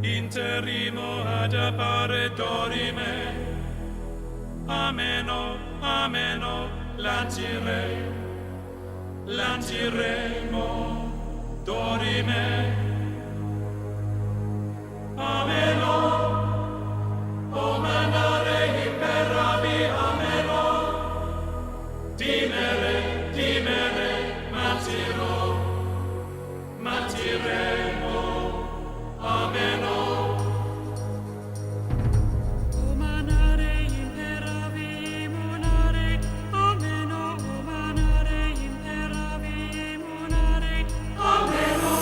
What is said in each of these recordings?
interimo ad appare dorime. Ameno, ameno, lanciremo, dorime. Ameno, o manare imperavi, ameno, dimere, matiremo, ameno. Umanare imperavi, munare, ameno, umanare imperavi, munare, ameno,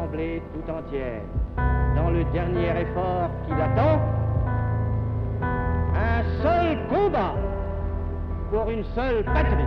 l'Assemblée tout entière, dans le dernier effort qui l'attend, un seul combat pour une seule patrie.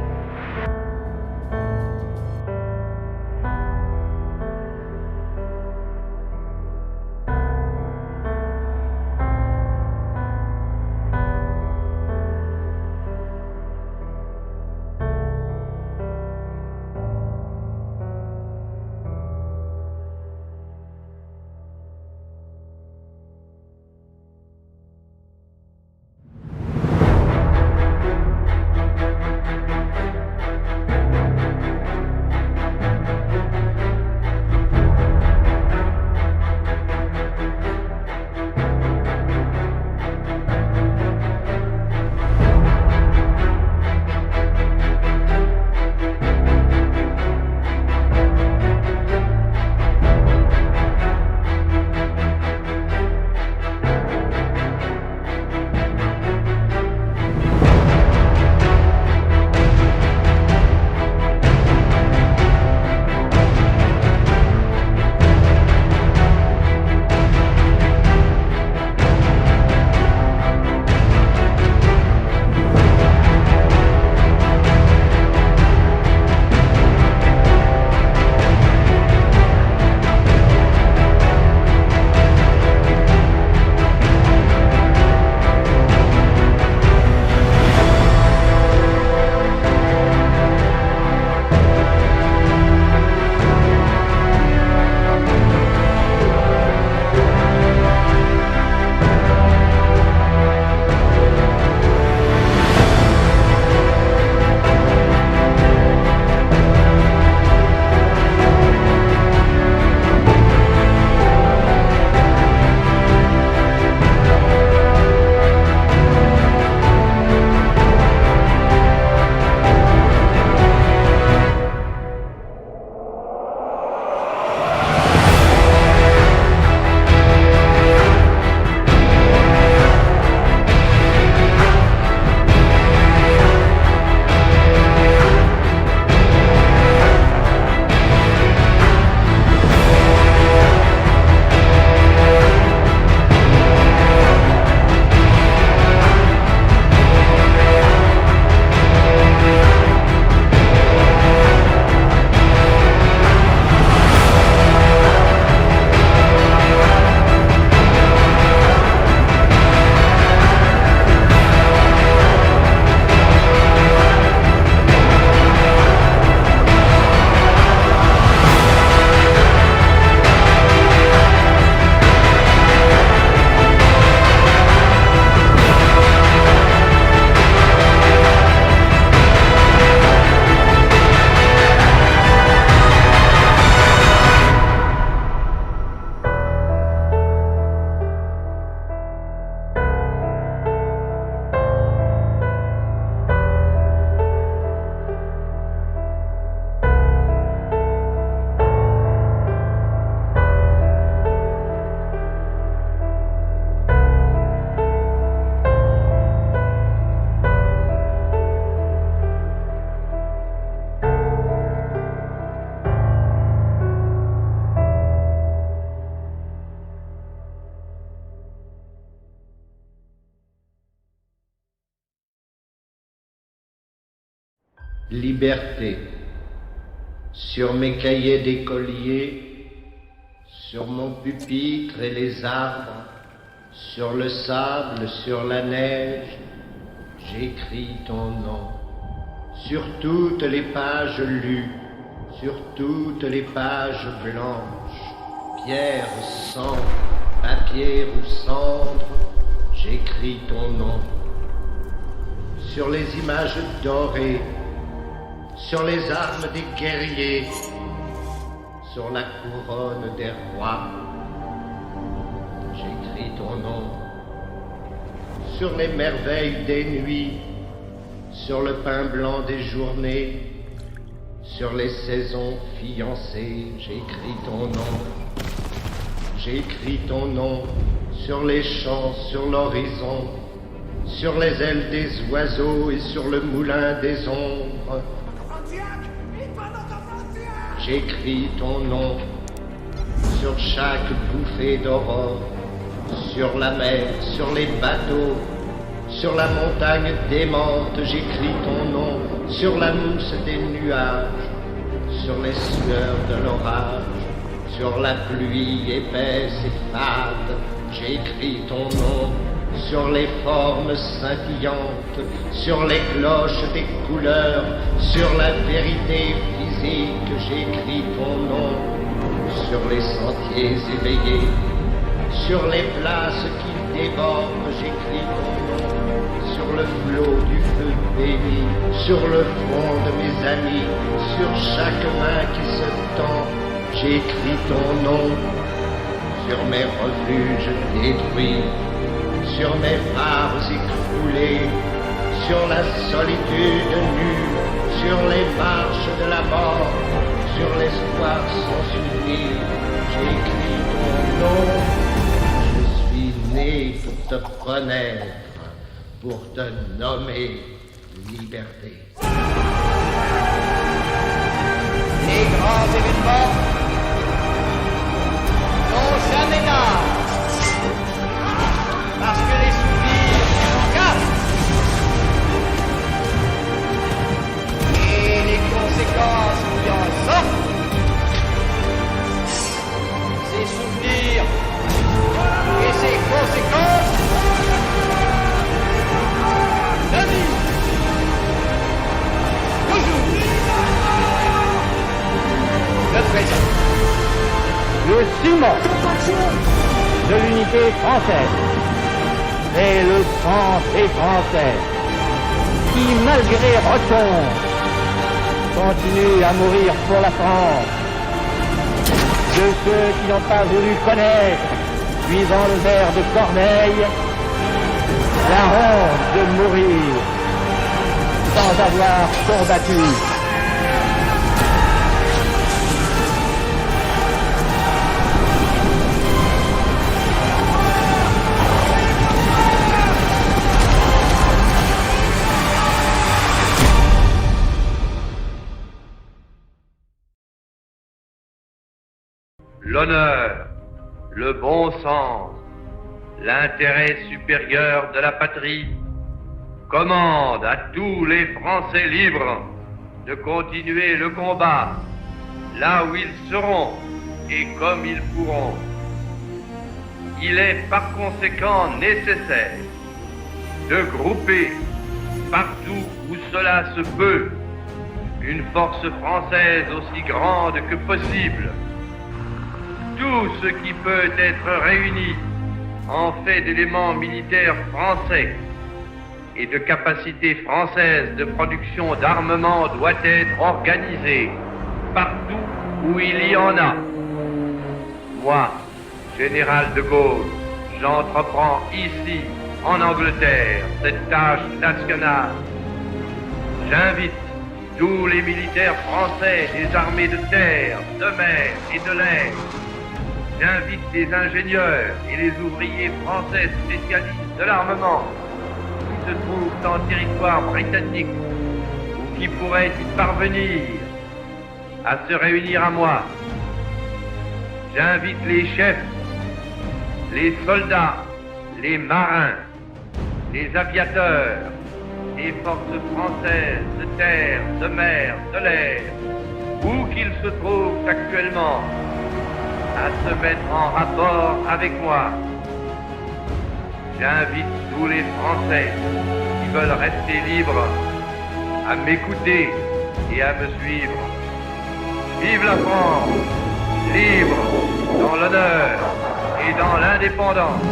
Liberté. Sur mes cahiers d'écolier, sur mon pupitre et les arbres, sur le sable, sur la neige, j'écris ton nom. Sur toutes les pages lues, sur toutes les pages blanches, pierre, sang, papier ou cendre, j'écris ton nom. Sur les images dorées, sur les armes des guerriers, sur la couronne des rois, j'écris ton nom. Sur les merveilles des nuits, sur le pain blanc des journées, sur les saisons fiancées, j'écris ton nom. J'écris ton nom sur les champs, sur l'horizon, sur les ailes des oiseaux et sur le moulin des ombres. J'écris ton nom sur chaque bouffée d'aurore, sur la mer, sur les bateaux, sur la montagne démente, j'écris ton nom, sur la mousse des nuages, sur les sueurs de l'orage, sur la pluie épaisse et fade, j'écris ton nom, sur les formes scintillantes, sur les cloches des couleurs, sur la vérité physique, j'écris ton nom, sur les sentiers éveillés, sur les places qui débordent, j'écris ton nom, sur le flot du feu béni, sur le front de mes amis, sur chaque main qui se tend, j'écris ton nom, sur mes refuges détruits, sur mes phares écroulés, sur la solitude nue, sur les marches de la mort, sur l'espoir sans souvenir, j'écris ton nom. Je suis né pour te renaître, pour te nommer liberté. Les grands événements n'ont jamais d'âge, parce que les souvenirs en gardent. Et les conséquences qui en sortent, ces souvenirs et ces conséquences, la vie, toujours, le présent. Le ciment de l'unité française et le sang des Français qui, malgré Roton, continuent à mourir pour la France. De ceux qui n'ont pas voulu connaître, suivant le vers de Corneille, la honte de mourir sans avoir combattu. L'honneur, le bon sens, l'intérêt supérieur de la patrie commandent à tous les Français libres de continuer le combat là où ils seront et comme ils pourront. Il est par conséquent nécessaire de grouper partout où cela se peut une force française aussi grande que possible. Tout ce qui peut être réuni en fait d'éléments militaires français et de capacités françaises de production d'armement doit être organisé partout où il y en a. Moi, général de Gaulle, j'entreprends ici, en Angleterre, cette tâche nationale. J'invite tous les militaires français des armées de terre, de mer et de l'air. J'invite les ingénieurs et les ouvriers français spécialistes de l'armement qui se trouvent en territoire britannique ou qui pourraient y parvenir à se réunir à moi. J'invite les chefs, les soldats, les marins, les aviateurs, les forces françaises de terre, de mer, de l'air, où qu'ils se trouvent actuellement, à se mettre en rapport avec moi. J'invite tous les Français qui veulent rester libres à m'écouter et à me suivre. Vive la France, libre dans l'honneur et dans l'indépendance.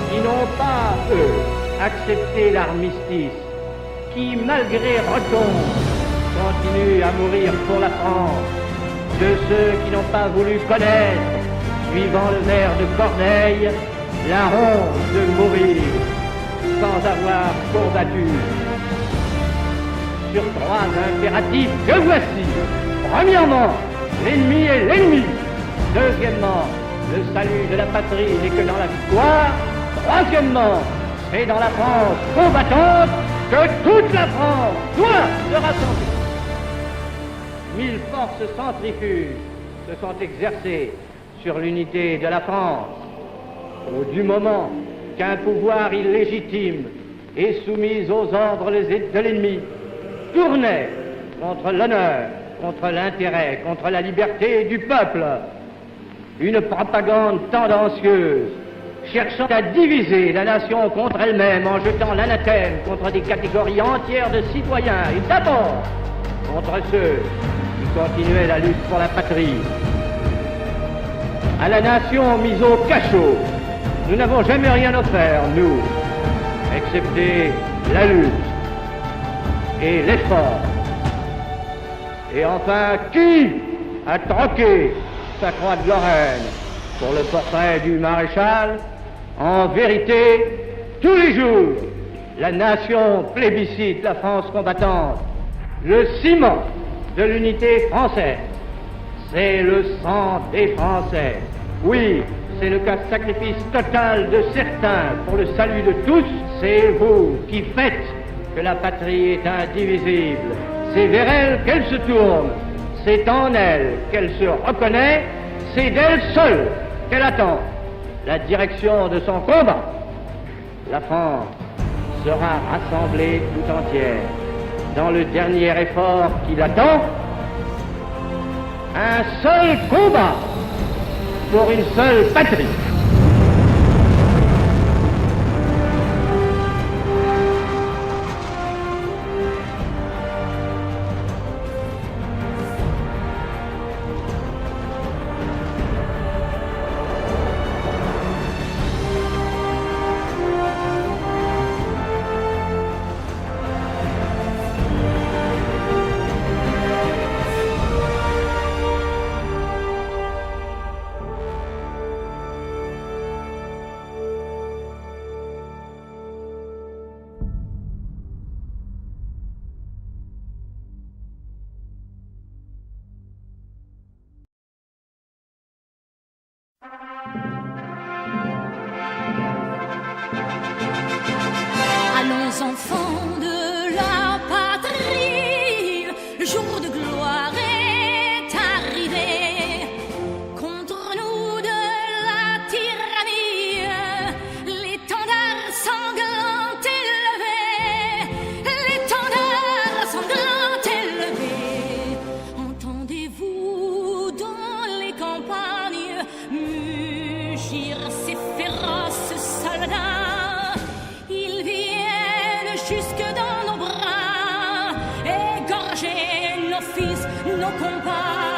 Qui n'ont pas, eux, accepté l'armistice, qui, malgré Roton, continuent à mourir pour la France, de ceux qui n'ont pas voulu connaître, suivant le vers de Corneille, la honte de mourir sans avoir combattu. Sur trois impératifs que voici. Premièrement, l'ennemi est l'ennemi. Deuxièmement, le salut de la patrie n'est que dans la victoire. Troisièmement, c'est dans la France combattante que toute la France doit se rassembler. 1000 forces centrifuges se sont exercés sur l'unité de la France, du moment qu'un pouvoir illégitime et soumis aux ordres de l'ennemi tournait contre l'honneur, contre l'intérêt, contre la liberté du peuple, une propagande tendancieuse cherchant à diviser la nation contre elle-même en jetant l'anathème contre des catégories entières de citoyens et d'abord contre ceux qui continuaient la lutte pour la patrie. À la nation mise au cachot, nous n'avons jamais rien offert, nous, excepté la lutte et l'effort. Et enfin, qui a troqué sa croix de Lorraine pour le portrait du maréchal? En vérité, tous les jours, la nation plébiscite la France combattante. Le ciment de l'unité française, c'est le sang des Français. Oui, c'est le sacrifice total de certains pour le salut de tous. C'est vous qui faites que la patrie est indivisible. C'est vers elle qu'elle se tourne. C'est en elle qu'elle se reconnaît. C'est d'elle seule qu'elle attend la direction de son combat. La France sera rassemblée tout entière dans le dernier effort qui l'attend. Un seul combat pour une seule patrie. Allons enfants de la patrie, le jour de gloire est arrivé. Contre nous de la tyrannie, l'étendard sanglant élevé, l'étendard sanglant élevé. Entendez-vous dans les campagnes mugir ces féroces soldats? Jusque dans nos bras, égorger nos fils, nos combats.